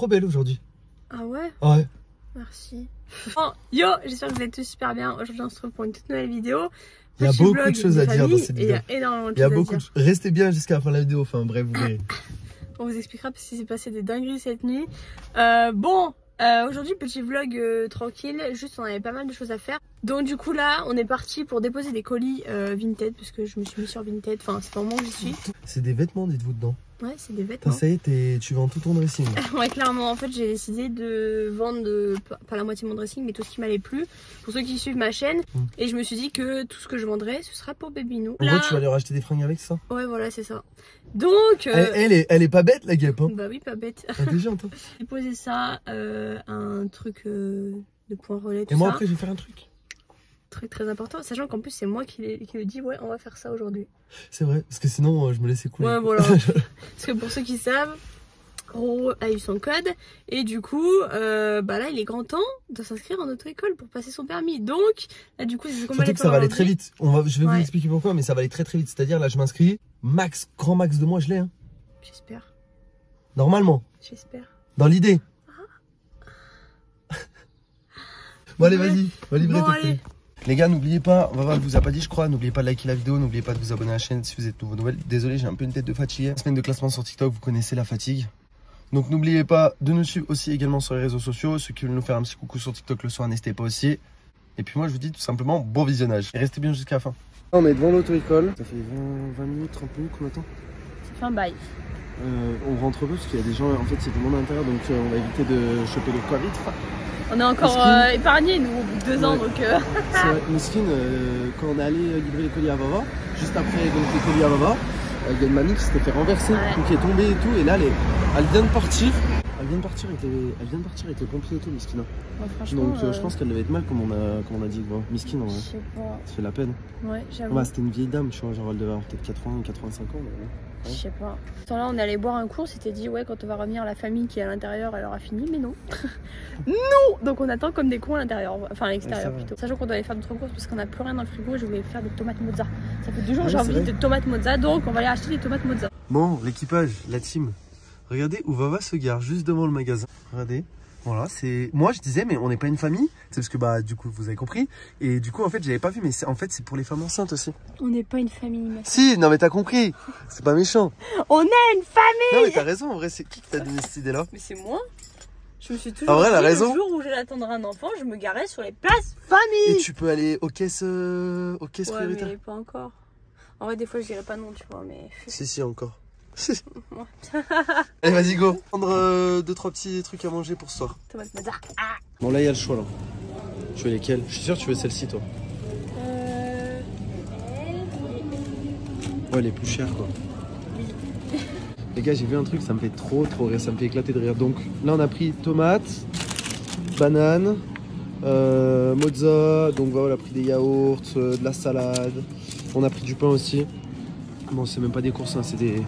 trop belle aujourd'hui. Ah ouais? Ouais. Merci. Bon, yo, j'espère que vous êtes tous super bien. Aujourd'hui, on se retrouve pour une toute nouvelle vidéo. Il y a beaucoup de choses à dire dans cette vidéo. Il y a énormément de choses à dire. Restez bien jusqu'à la fin de la vidéo. Enfin, bref, vous verrez. On vous expliquera parce qu'il s'est passé des dingueries cette nuit. Aujourd'hui, petit vlog tranquille. Juste, on avait pas mal de choses à faire. Donc, du coup, là, on est parti pour déposer des colis Vinted parce que je me suis mis sur Vinted. Enfin, c'est pas le moment où j'y suis. C'est des vêtements, dites-vous dedans. Ouais, c'est des vêtements. Ça y est, tu vends tout ton dressing. Ouais, clairement, en fait, j'ai décidé de vendre pas la moitié de mon dressing, mais tout ce qui m'allait plus. Pour ceux qui suivent ma chaîne. Et je me suis dit que tout ce que je vendrais, ce sera pour Babynou. En gros, tu vas leur acheter des fringues avec ça? Ouais, voilà, c'est ça. Donc. Elle est pas bête, la guêpe. Hein. Bah oui, pas bête. Intelligente. Hein. J'ai posé ça, un truc de point relais. Tout Et moi, ça. après, je vais faire un truc. Truc très important, sachant qu'en plus, c'est moi qui le dis, ouais, on va faire ça aujourd'hui. C'est vrai, parce que sinon, je me laissais couler. Ouais, voilà. Parce que pour ceux qui savent, Roro a eu son code et du coup là il est grand temps de s'inscrire en auto-école pour passer son permis. Donc là du coup c'est comment surtout que ça va aller très vite. Je vais vous expliquer pourquoi, mais ça va aller très vite. C'est-à-dire là je m'inscris, grand max de mois je l'ai. Hein. J'espère. Normalement. J'espère. Dans l'idée. Bon allez vas-y, va livrer tes colis. Les gars, n'oubliez pas, Vava vous a pas dit je crois, n'oubliez pas de liker la vidéo, n'oubliez pas de vous abonner à la chaîne si vous êtes nouveau nouvelle. Désolé, j'ai un peu une tête de fatigué. Semaine de classement sur TikTok, vous connaissez la fatigue. Donc n'oubliez pas de nous suivre aussi également sur les réseaux sociaux. Ceux qui veulent nous faire un petit coucou sur TikTok le soir, n'hésitez pas aussi. Et puis moi je vous dis tout simplement bon visionnage. Et restez bien jusqu'à la fin. On est devant l'auto-école. Ça fait 20 minutes, 30 minutes qu'on attend. Ça fait un bail. On rentre peu parce qu'il y a des gens, en fait c'est du monde à l'intérieur, donc on va éviter de choper le Covid. On est encore épargnés nous au bout de 2 ans donc C'est vrai, Miskin, quand on est allé livrer les colis à Vava, juste après donc, les colis à Vava, il y a une mamie qui s'était fait renverser, donc qui est tombée et tout, et là elle vient de partir. Elle vient de partir avec les pompiers et tout, Miskin. Ouais, donc je pense qu'elle devait être mal comme on a dit, bon, Miskin en vrai. Je sais pas. Ça fait la peine. Ouais, j'avoue. Ouais, c'était une vieille dame, tu vois, genre elle devait avoir peut-être 80 ou 85 ans. Mais... Je sais pas. Attends, là on est allé boire un coup, on s'était dit ouais quand on va revenir la famille qui est à l'intérieur elle aura fini, mais non. Non. Donc on attend comme des cons à l'intérieur, enfin à l'extérieur plutôt. Sachant qu'on doit aller faire d'autres courses parce qu'on a plus rien dans le frigo et je voulais faire des tomates mozza. Ça fait 2 jours que j'ai envie de tomates mozza, donc on va aller acheter des tomates mozza. Bon, l'équipage, la team. Regardez où Vava se gare, juste devant le magasin. Regardez. Voilà, c'est. Moi je disais, mais on n'est pas une famille. C'est parce que bah du coup vous avez compris. Et du coup en fait j'avais pas vu, mais en fait c'est pour les femmes enceintes aussi. On n'est pas une famille, mec. Si, non mais t'as compris. C'est pas méchant. On est une famille. Non mais t'as raison, en vrai c'est qui t'a donné cette idée là? Mais c'est moi. Je me suis toujours dit, le jour où j'allais attendre un enfant, je me garais sur les places famille. Et tu peux aller aux caisses prioritaires. Mais pas encore. En vrai des fois je dirais pas non, tu vois, mais. Si encore. Allez vas-y go. Prendre 2-3 petits trucs à manger pour ce soir. Tomate mozza. Bon là il y a le choix là. Tu veux lesquelles? Je suis sûr que tu veux celle-ci toi. Ouais les plus chères quoi. Les gars j'ai vu un truc, ça me fait trop rire, ça me fait éclater de rire. Donc là on a pris tomates, bananes, mozza, donc voilà on a pris des yaourts, de la salade. On a pris du pain aussi. Bon c'est même pas des courses, hein, c'est des...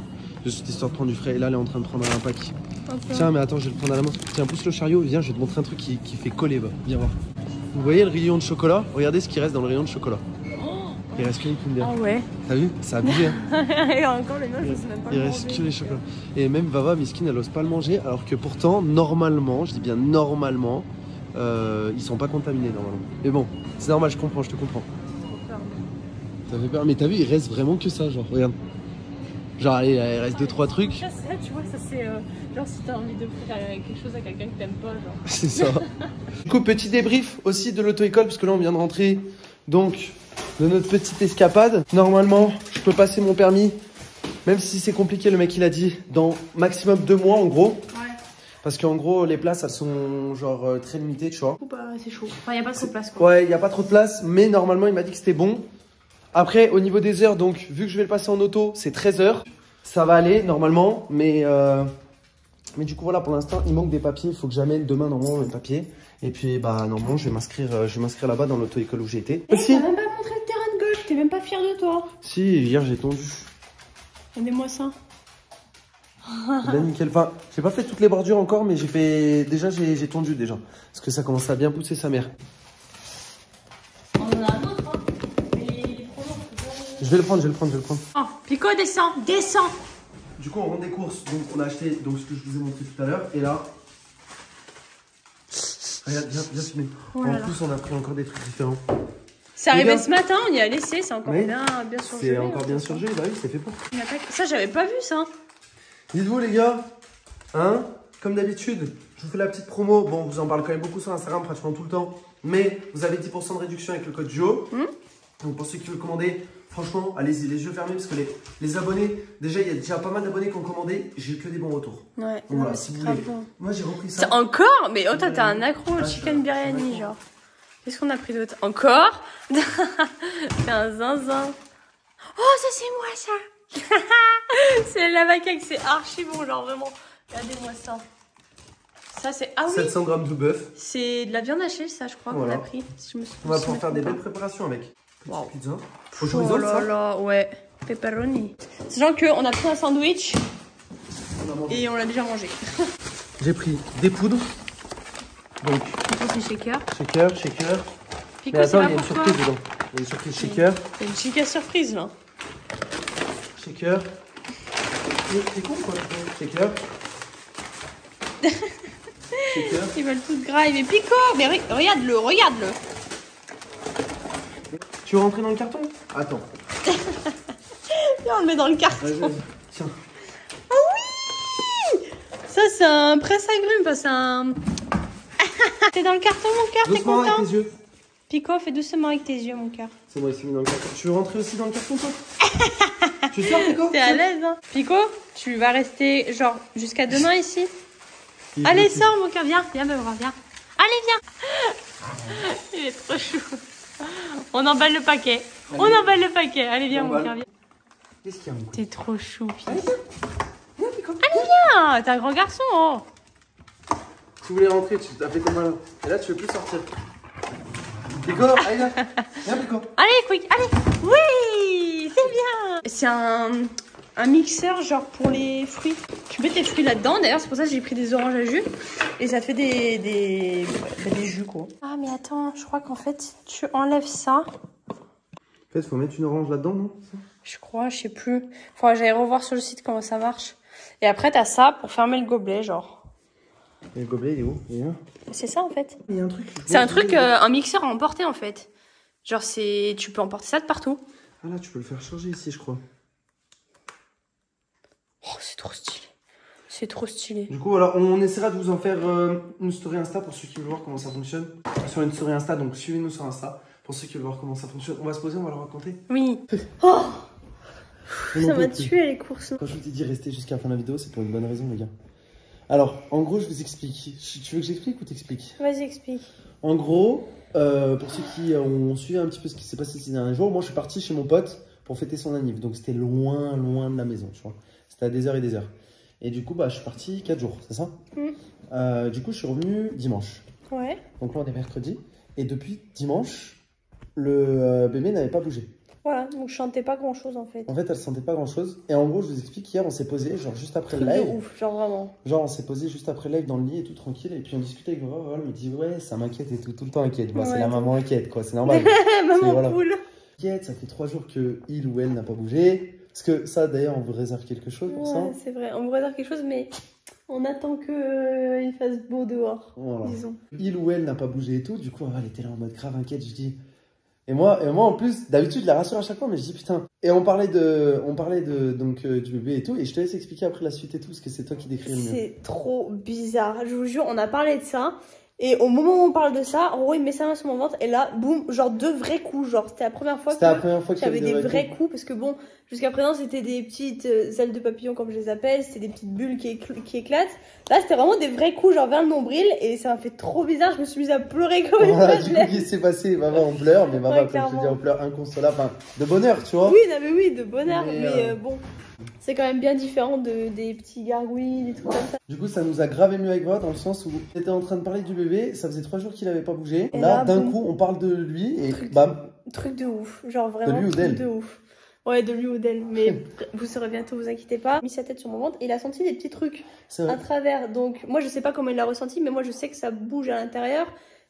juste histoire de prendre du frais. Et là elle est en train de prendre un pack. Okay. Tiens mais attends je vais le prendre à la main. Tiens pousse le chariot, viens je vais te montrer un truc qui fait coller bah. Viens voir. Vous voyez le rayon de chocolat? Regardez ce qui reste dans le rayon de chocolat. Il reste que les Kinder. Ah ouais. T'as vu? C'est abusé hein. Et encore les miens je sais même pas. Il reste que les chocolats. Et même Vava Miskin elle ose pas le manger alors que pourtant normalement, je dis bien normalement, ils sont pas contaminés normalement. Mais bon, c'est normal, je comprends, je te comprends. Ça fait peur. Mais t'as vu il reste vraiment que ça genre, regarde. Genre allez, il reste 2-3 trucs. Ça, tu vois, ça c'est genre si t'as envie de faire quelque chose à quelqu'un que t'aimes pas genre. C'est ça. Du coup petit débrief aussi de l'auto-école parce que là on vient de rentrer donc de notre petite escapade. Normalement je peux passer mon permis même si c'est compliqué, le mec il a dit dans maximum 2 mois en gros. Ouais. Parce qu'en gros les places elles sont genre très limitées tu vois. Bah c'est chaud, enfin y a pas trop de place quoi. Ouais y a pas trop de place mais normalement il m'a dit que c'était bon. Après, au niveau des heures, donc, vu que je vais le passer en auto, c'est 13 heures. Ça va aller, normalement. Mais du coup, voilà, pour l'instant, il manque des papiers. Il faut que j'amène demain, normalement, les papiers. Et puis, bah, normalement, je vais m'inscrire là-bas dans l'auto-école où j'ai été. T'as même pas montré le terrain de golf. T'es même pas fier de toi. Si, hier, j'ai tondu. Regardez-moi ça. Bien nickel. Enfin, j'ai pas fait toutes les bordures encore, mais j'ai tondu déjà. Parce que ça commence à bien pousser sa mère. Je vais le prendre. Oh, Pico, descends. Du coup, on rentre des courses. Donc, on a acheté ce que je vous ai montré tout à l'heure. Et là, Regarde, viens filmer. Oh là en là. plus, on a pris encore des trucs différents. C'est arrivé gars. ce matin, on y a laissé, c'est encore Oui. bien surgelé. C'est encore bien surgelé, bah oui, c'est fait pour. Ça, j'avais pas vu ça. Dites-vous les gars, hein, comme d'habitude, je vous fais la petite promo. Bon, vous en parle quand même beaucoup sur Instagram, pratiquement tout le temps. Mais vous avez 10% de réduction avec le code JO. Donc pour ceux qui veulent commander, franchement, allez-y, les yeux fermés, parce que les abonnés, déjà, il y a déjà pas mal d'abonnés qui ont commandé. J'ai eu que des bons retours. Ouais, Donc voilà, si vous voulez. bon. Moi, j'ai repris ça. Encore? Mais oh, toi, t'as un accro au Ah, chicken biryani, genre. Qu'est-ce qu'on a pris d'autre? Encore? C'est un zinzin. Oh, ça, c'est moi, ça! C'est la macaque, c'est archi bon, genre vraiment. Regardez-moi ça. Ça, c'est. Ah oui! 700 grammes de bœuf. C'est de la viande hachée, ça, je crois, Voilà. qu'on a pris. Si je me On va pouvoir faire des belles préparations avec. Wow. Pizza. Oh Chorizo, là ça. là, ouais. Pepperoni. C'est genre qu'on a pris un sandwich On a mangé. et on l'a déjà mangé. J'ai pris des poudres. Donc, Ça, c'est shaker. shaker. Pico, Mais c'est attends, pas il y a une pour toi. surprise dedans. Il y a une surprise shaker. C'est une chica surprise, là. Shaker. T'es con quoi? Shaker. Shaker. Ils veulent tout gras. Mais Pico, mais regarde-le, regarde-le. Tu veux rentrer dans le carton? Attends. Viens, on le met dans le carton. Vas-y, vas-y. Tiens. Ah oui! Ça, c'est un presse-agrumes. Enfin, c'est un... T'es dans le carton, mon cœur, t'es Doucement content? avec tes yeux. Pico, fais doucement avec tes yeux, mon cœur. C'est moi ici mis dans le carton. Tu veux rentrer aussi dans le carton toi? Tu sors Pico? T'es à l'aise, hein? Pico, tu vas rester, genre, jusqu'à demain ici? Il Allez, faut- sors, mon cœur, viens me voir, viens. Allez, viens. Il est trop chou. On emballe le paquet. On emballe le paquet. Allez, viens, On mon emballe. cœur, viens. Qu'est-ce qu'il y a mon T'es trop chou, fils. Allez, viens, Pico. Viens, t'es un grand garçon, oh. Tu voulais rentrer, tu t'as fait ton malin. Et là, tu veux plus sortir. Pico, allez là. Viens Pico. Allez, quick, allez. Oui, c'est bien. C'est un mixeur, genre, pour les fruits. Tu mets tes fruits là-dedans. D'ailleurs, c'est pour ça que j'ai pris des oranges à jus. Et ça fait des jus, quoi. Ah, mais attends, je crois qu'en fait, tu enlèves ça. En fait, faut mettre une orange là-dedans, non? Je crois, je sais plus. Faudra que j'aille revoir sur le site comment ça marche. Et après, t'as ça pour fermer le gobelet, genre. Et le gobelet, il est où? Il est là. C'est ça, en fait. Il y a un truc. C'est un truc, un mixeur à emporter, en fait. Genre, tu peux emporter ça de partout. Ah là, tu peux le faire charger ici, je crois. Oh, c'est trop stylé. C'est trop stylé. Du coup, voilà, on essaiera de vous en faire une story Insta pour ceux qui veulent voir comment ça fonctionne. Sur une story Insta, donc suivez-nous sur Insta pour ceux qui veulent voir comment ça fonctionne. On va se poser, on va le raconter. Oui. Oh, On ça en m'a peut plus. tué les courses. Quand je vous ai dit rester jusqu'à la fin de la vidéo, c'est pour une bonne raison, les gars. Alors, en gros, je vous explique. Tu veux que j'explique ou t'expliques? Vas-y, explique. En gros, pour ceux qui ont suivi un petit peu ce qui s'est passé ces derniers jours, moi je suis parti chez mon pote pour fêter son anniv. Donc c'était loin de la maison, tu vois. C'était à des heures et des heures. Et du coup, bah, je suis parti 4 jours, c'est ça? Du coup, je suis revenu dimanche. Ouais. Donc là, on est mercredi. Et depuis dimanche, le bébé n'avait pas bougé. Voilà, donc je sentais pas grand chose en fait. En fait, elle sentait pas grand chose. Et en gros, je vous explique, hier, on s'est posé, genre juste après le Truc de live. ouf, genre vraiment. Genre, on s'est posé juste après le live dans le lit et tout tranquille. Et puis on discutait avec Aurore. Elle me dit, ouais, ça m'inquiète et tout le temps inquiète. Bon, c'est Ouais. la maman inquiète, quoi, c'est normal. Maman voilà. poule. Inquiète, ça fait 3 jours que il ou elle n'a pas bougé. Parce que ça, d'ailleurs, on vous réserve quelque chose pour ça. Ouais, c'est vrai. On pourrait dire quelque chose, mais on attend que il fasse beau dehors, Voilà. disons. Il ou elle n'a pas bougé et tout. Du coup, elle était là en mode grave inquiète. Je dis. Et moi, en plus, d'habitude, je la rassure à chaque fois, mais je dis putain. Et on parlait donc du bébé et tout. Et je te laisse expliquer après la suite et tout, parce que c'est toi qui décris le mieux. C'est trop bizarre. Je vous jure, on a parlé de ça. Et au moment où on parle de ça, en gros, il met sa main sur mon ventre. Et là, boum, genre 2 vrais coups. Genre, c'était la première fois C'était la première fois qu'il y j'avais avait des vrais coups. Parce que bon, jusqu'à présent, c'était des petites ailes de papillon, comme je les appelle. C'était des petites bulles qui éclatent. Là, c'était vraiment des vrais coups, genre vers le nombril. Et ça m'a fait trop bizarre. Je me suis mise à pleurer comme une Voilà, du coup, madeleine. qu'est-ce qui s'est passé? Maman, on pleure, mais maman, Ouais, comme je te clairement. dis, on pleure inconsolable. Enfin, de bonheur, tu vois. Oui, non, mais oui, de bonheur. Mais, Mais bon, c'est quand même bien différent des petits gargouilles, des trucs comme ça. Du coup, ça nous a grave ému avec moi dans le sens où on était en train de parler du bébé. Ça faisait 3 jours qu'il avait pas bougé. Et Là, là, d'un boum. coup, on parle de lui et Truc. bam. Truc de ouf. Genre vraiment lui ou truc d'elle? de ouf. Ouais, de lui ou d'elle. Mais vous saurez bientôt, vous inquiétez pas. Il a mis sa tête sur mon ventre et il a senti des petits trucs C'est vrai. à travers. Donc, moi, je sais pas comment il l'a ressenti, mais moi, je sais que ça bouge à l'intérieur.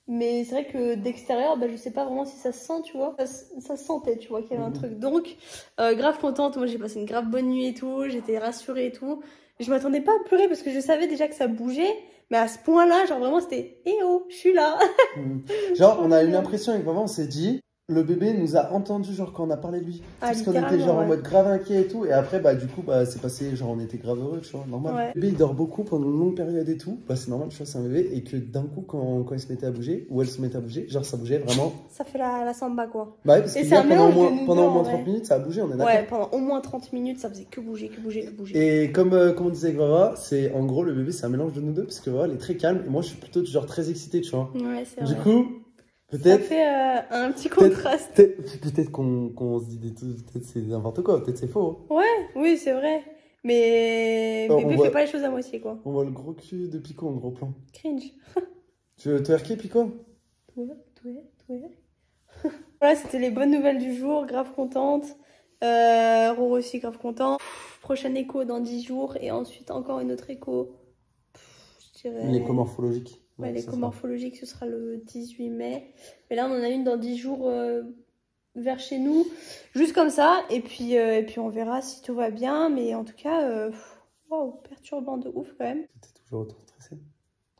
Mais c'est vrai que d'extérieur, bah, je sais pas vraiment si ça se sent, tu vois. Ça se sentait, tu vois, qu'il y avait un truc. Donc, grave contente. Moi, j'ai passé une grave bonne nuit et tout. J'étais rassurée et tout. Je m'attendais pas à pleurer parce que je savais déjà que ça bougeait. Mais à ce point-là, genre vraiment, c'était « Eh oh, je suis là !» Genre, on a eu l'impression avec maman, on s'est dit, le bébé nous a entendu, genre, quand on a parlé de lui. Ah, parce qu'on était, genre, en mode grave inquiet et tout. Et après, bah, du coup, bah, c'est passé, genre, on était grave heureux, tu vois, normal. Ouais. Le bébé, il dort beaucoup pendant une longue période et tout. Bah, c'est normal, tu vois, c'est un bébé. Et que d'un coup, quand il se mettait à bouger, ou elle se mettait à bouger, genre, ça bougeait vraiment. Ça fait la samba, quoi. Bah, ouais, parce que là, pendant au moins 30 minutes, ça a bougé, on est d'accord. Ouais, pendant au moins 30 minutes, ça faisait que bouger, que bouger, que bouger. Et comme on disait avec Vava, c'est en gros, le bébé, c'est un mélange de nous deux. Parce que Vava, elle est très calme. Et moi, je suis plutôt, genre, très excité, tu vois. Ouais, c'est vrai. Du coup. Peut-être. Ça fait un petit contraste. Peut-être qu'on se dit des trucs, peut-être c'est n'importe quoi, peut-être c'est faux. Ouais, oui, c'est vrai. Mais bébé fait pas les choses à moitié, quoi. On voit le gros cul de Pico en gros plan. Cringe. Tu veux twerker, Pico? Voilà, c'était les bonnes nouvelles du jour, grave contente. Roro aussi grave content. Prochaine écho dans 10 jours et ensuite encore une autre écho. Je dirais... L'écho morphologique. Ouais, l'écho morphologique, ce sera le 18 mai. Mais là, on en a une dans 10 jours vers chez nous. Juste comme ça. Et puis on verra si tout va bien. Mais en tout cas, wow, perturbant de ouf quand même. T'es toujours autant stressée?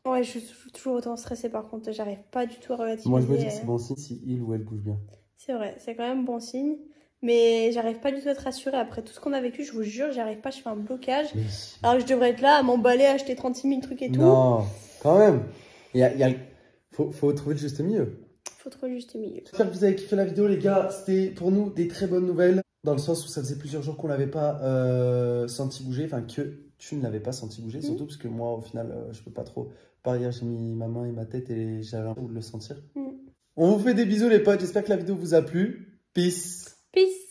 Ouais, je suis toujours autant stressée par contre. J'arrive pas du tout à relativiser. Moi, je me dis que c'est bon signe si il ou elle bouge bien. C'est vrai, c'est quand même bon signe. Mais j'arrive pas du tout à être rassurée. Après tout ce qu'on a vécu, je vous jure, j'y arrive pas. Je fais un blocage. Mais... Alors que je devrais être là à m'emballer, à acheter 36 000 trucs et tout. Non, quand même. Faut trouver le juste milieu. Faut trouver le juste milieu. J'espère que vous avez kiffé la vidéo, les gars. C'était pour nous des très bonnes nouvelles. Dans le sens où ça faisait plusieurs jours qu'on l'avait pas senti bouger. Enfin, que tu ne l'avais pas senti bouger. Surtout parce que moi, au final, je peux pas trop. Par hier, j'ai mis ma main et ma tête et j'avais l'impression de le sentir. On vous fait des bisous, les potes. J'espère que la vidéo vous a plu. Peace. Peace.